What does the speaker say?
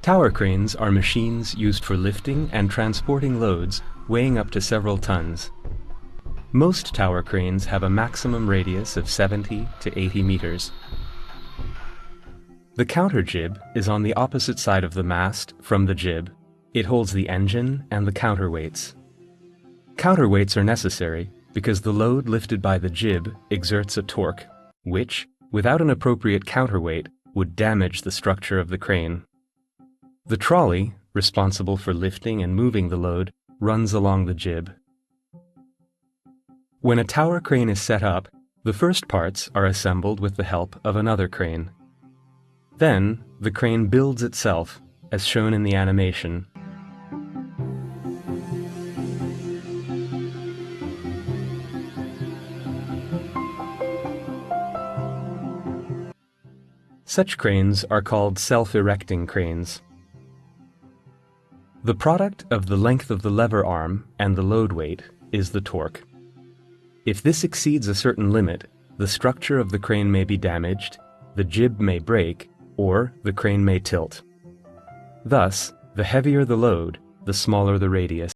Tower cranes are machines used for lifting and transporting loads weighing up to several tons. Most tower cranes have a maximum radius of 70 to 80 meters. The counter jib is on the opposite side of the mast from the jib. It holds the engine and the counterweights. Counterweights are necessary because the load lifted by the jib exerts a torque, which, without an appropriate counterweight, would damage the structure of the crane. The trolley, responsible for lifting and moving the load, runs along the jib. When a tower crane is set up, the first parts are assembled with the help of another crane. Then, the crane builds itself, as shown in the animation. Such cranes are called self-erecting cranes. The product of the length of the lever arm and the load weight is the torque. If this exceeds a certain limit, the structure of the crane may be damaged, the jib may break, or the crane may tilt. Thus, the heavier the load, the smaller the radius.